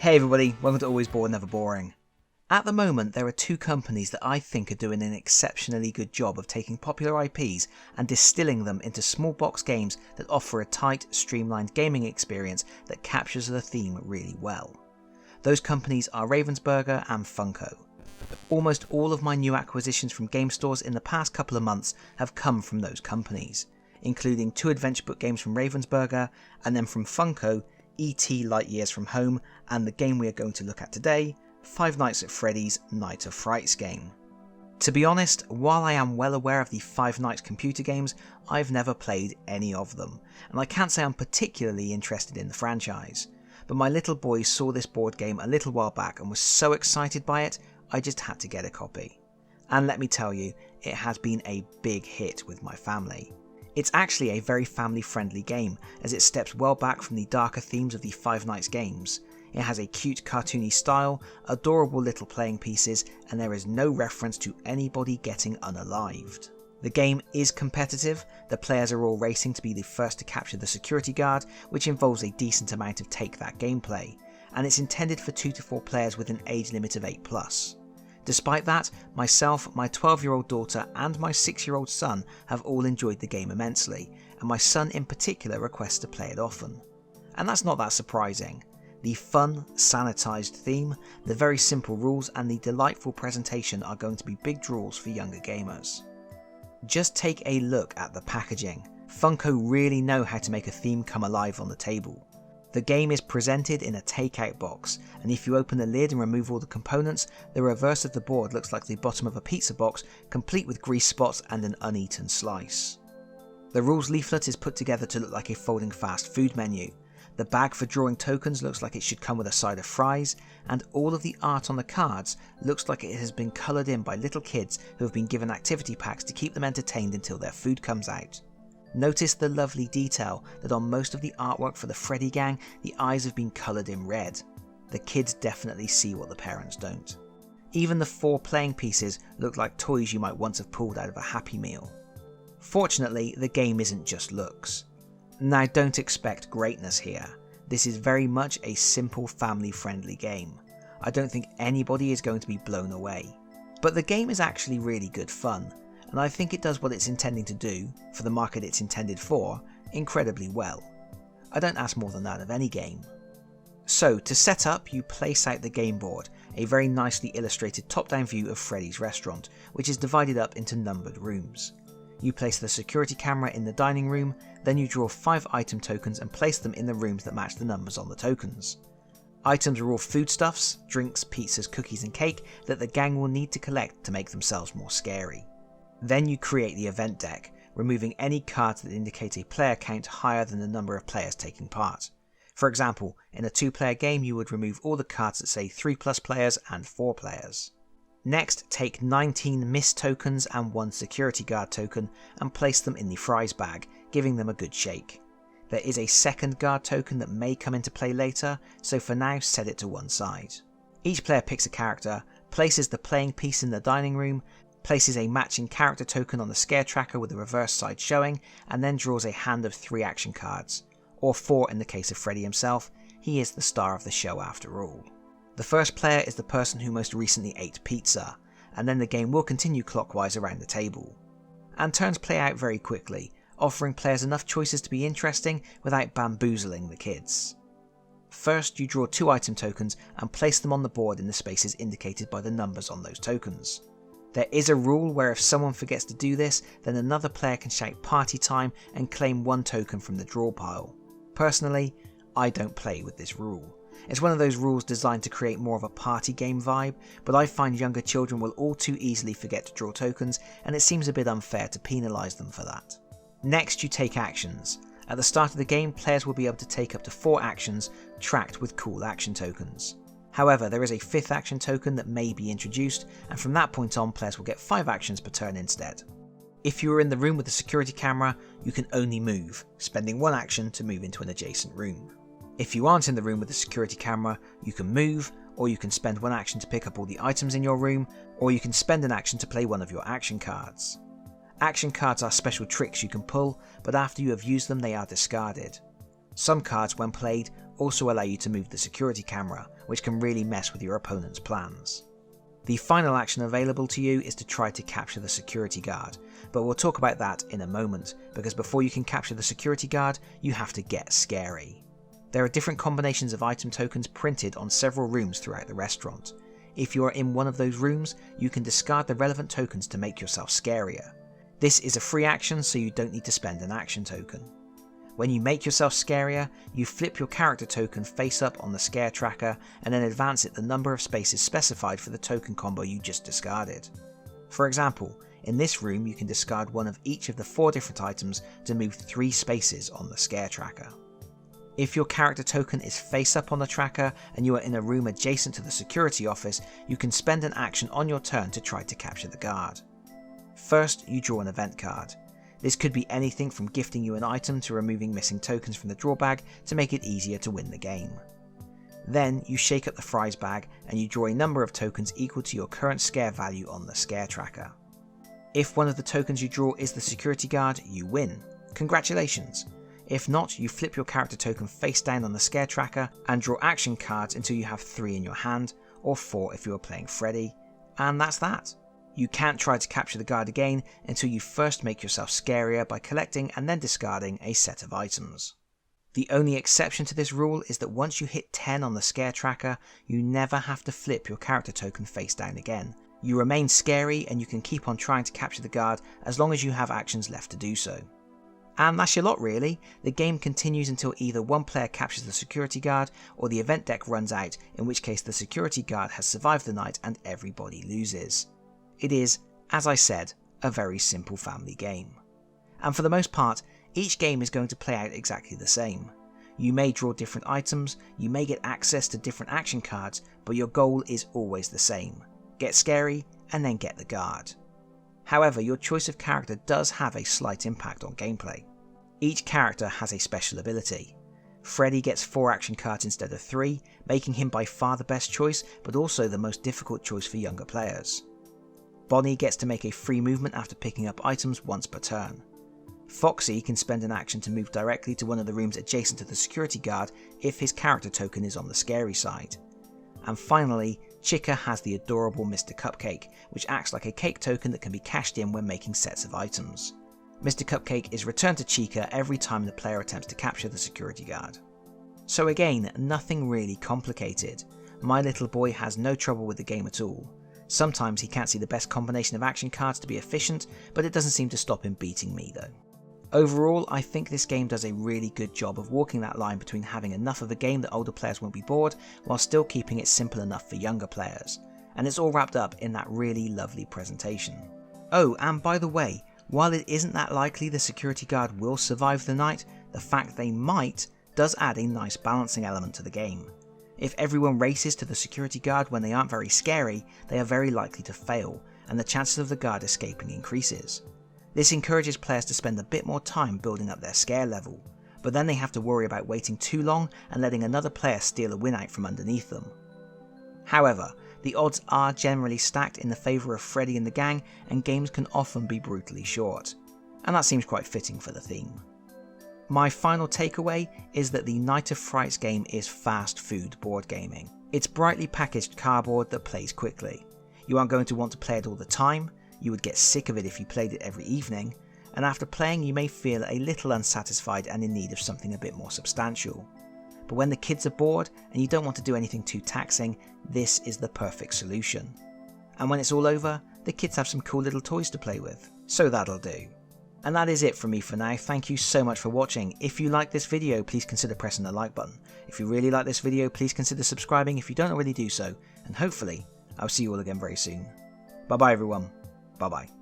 Hey everybody, welcome to Always Bored Never Boring. At the moment there are two companies that I think are doing an exceptionally good job of taking popular IPs and distilling them into small box games that offer a tight, streamlined gaming experience that captures the theme really well. Those companies are Ravensburger and Funko. Almost all of my new acquisitions from game stores in the past couple of months have come from those companies, including two adventure book games from Ravensburger, and then from Funko, E.T. Light Years from Home, and the game we are going to look at today, Five Nights at Freddy's Night of Frights game. To be honest, while I am well aware of the Five Nights computer games, I've never played any of them, and I can't say I'm particularly interested in the franchise. But my little boy saw this board game a little while back and was so excited by it, I just had to get a copy. And let me tell you, it has been a big hit with my family. It's actually a very family-friendly game, as it steps well back from the darker themes of the Five Nights games. It has a cute cartoony style, adorable little playing pieces, and there is no reference to anybody getting unalived. The game is competitive, the players are all racing to be the first to capture the security guard, which involves a decent amount of take that gameplay, and it's intended for 2 to 4 players with an age limit of 8+. Despite that, myself, my 12-year-old daughter and my 6-year-old son have all enjoyed the game immensely, and my son in particular requests to play it often. And that's not that surprising. The fun, sanitised theme, the very simple rules and the delightful presentation are going to be big draws for younger gamers. Just take a look at the packaging. Funko really know how to make a theme come alive on the table. The game is presented in a takeout box, and if you open the lid and remove all the components, the reverse of the board looks like the bottom of a pizza box, complete with grease spots and an uneaten slice. The rules leaflet is put together to look like a folding fast food menu. The bag for drawing tokens looks like it should come with a side of fries, and all of the art on the cards looks like it has been coloured in by little kids who have been given activity packs to keep them entertained until their food comes out. Notice the lovely detail that on most of the artwork for the Freddy gang, the eyes have been coloured in red. The kids definitely see what the parents don't. Even the 4 playing pieces look like toys you might once have pulled out of a Happy Meal. Fortunately, the game isn't just looks. Now don't expect greatness here. This is very much a simple family-friendly game. I don't think anybody is going to be blown away. But the game is actually really good fun, and I think it does what it's intending to do, for the market it's intended for, incredibly well. I don't ask more than that of any game. So to set up, you place out the game board, a very nicely illustrated top-down view of Freddy's restaurant, which is divided up into numbered rooms. You place the security camera in the dining room, then you draw 5 item tokens and place them in the rooms that match the numbers on the tokens. Items are all foodstuffs, drinks, pizzas, cookies and cake that the gang will need to collect to make themselves more scary. Then you create the event deck, removing any cards that indicate a player count higher than the number of players taking part. For example, in a 2-player game you would remove all the cards that say 3+ players and 4 players. Next, take 19 miss tokens and 1 security guard token and place them in the fries bag, giving them a good shake. There is a second guard token that may come into play later, so for now set it to one side. Each player picks a character, places the playing piece in the dining room, places a matching character token on the scare tracker with the reverse side showing, and then draws a hand of 3 action cards, or 4 in the case of Freddy himself. He is the star of the show after all. The first player is the person who most recently ate pizza, and then the game will continue clockwise around the table. And turns play out very quickly, offering players enough choices to be interesting without bamboozling the kids. First, you draw 2 item tokens and place them on the board in the spaces indicated by the numbers on those tokens. There is a rule where if someone forgets to do this, then another player can shout party time and claim 1 token from the draw pile. Personally, I don't play with this rule. It's one of those rules designed to create more of a party game vibe, but I find younger children will all too easily forget to draw tokens, and it seems a bit unfair to penalise them for that. Next, you take actions. At the start of the game, players will be able to take up to 4 actions, tracked with cool action tokens. However, there is a 5th action token that may be introduced, and from that point on players will get 5 actions per turn instead. If you are in the room with the security camera, you can only move, spending 1 action to move into an adjacent room. If you aren't in the room with the security camera, you can move, or you can spend 1 action to pick up all the items in your room, or you can spend an action to play one of your action cards. Action cards are special tricks you can pull, but after you have used them they are discarded. Some cards when played also allow you to move the security camera, which can really mess with your opponent's plans. The final action available to you is to try to capture the security guard, but we'll talk about that in a moment, because before you can capture the security guard, you have to get scary. There are different combinations of item tokens printed on several rooms throughout the restaurant. If you are in one of those rooms, you can discard the relevant tokens to make yourself scarier. This is a free action, so you don't need to spend an action token. When you make yourself scarier, you flip your character token face up on the scare tracker and then advance it the number of spaces specified for the token combo you just discarded. For example, in this room you can discard one of each of the 4 different items to move 3 spaces on the scare tracker. If your character token is face up on the tracker and you are in a room adjacent to the security office, you can spend an action on your turn to try to capture the guard. First, you draw an event card. This could be anything from gifting you an item to removing missing tokens from the draw bag to make it easier to win the game. Then you shake up the fries bag and you draw a number of tokens equal to your current scare value on the scare tracker. If one of the tokens you draw is the security guard, you win. Congratulations! If not, you flip your character token face down on the scare tracker and draw action cards until you have 3 in your hand, or 4 if you are playing Freddy, and that's that. You can't try to capture the guard again until you first make yourself scarier by collecting and then discarding a set of items. The only exception to this rule is that once you hit 10 on the scare tracker, you never have to flip your character token face down again. You remain scary and you can keep on trying to capture the guard as long as you have actions left to do so. And that's your lot really. The game continues until either one player captures the security guard or the event deck runs out, in which case the security guard has survived the night and everybody loses. It is, as I said, a very simple family game. And for the most part, each game is going to play out exactly the same. You may draw different items, you may get access to different action cards, but your goal is always the same. Get scary and then get the guard. However, your choice of character does have a slight impact on gameplay. Each character has a special ability. Freddy gets 4 action cards instead of 3, making him by far the best choice, but also the most difficult choice for younger players. Bonnie gets to make a free movement after picking up items once per turn. Foxy can spend an action to move directly to one of the rooms adjacent to the security guard if his character token is on the scary side. And finally, Chica has the adorable Mr. Cupcake, which acts like a cake token that can be cashed in when making sets of items. Mr. Cupcake is returned to Chica every time the player attempts to capture the security guard. So again, nothing really complicated. My little boy has no trouble with the game at all. Sometimes he can't see the best combination of action cards to be efficient, but it doesn't seem to stop him beating me though. Overall, I think this game does a really good job of walking that line between having enough of a game that older players won't be bored, while still keeping it simple enough for younger players. And it's all wrapped up in that really lovely presentation. Oh, and by the way, while it isn't that likely the security guard will survive the night, the fact they might does add a nice balancing element to the game. If everyone races to the security guard when they aren't very scary, they are very likely to fail, and the chances of the guard escaping increases. This encourages players to spend a bit more time building up their scare level, but then they have to worry about waiting too long and letting another player steal a win out from underneath them. However, the odds are generally stacked in the favour of Freddy and the gang, and games can often be brutally short, and that seems quite fitting for the theme. My final takeaway is that the Night of Frights game is fast food board gaming. It's brightly packaged cardboard that plays quickly. You aren't going to want to play it all the time, you would get sick of it if you played it every evening, and after playing you may feel a little unsatisfied and in need of something a bit more substantial. But when the kids are bored and you don't want to do anything too taxing, this is the perfect solution. And when it's all over, the kids have some cool little toys to play with, so that'll do. And that is it from me for now. Thank you so much for watching. If you like this video, please consider pressing the like button. If you really like this video, please consider subscribing if you don't already do so, and hopefully I'll see you all again very soon. Bye bye everyone. Bye bye.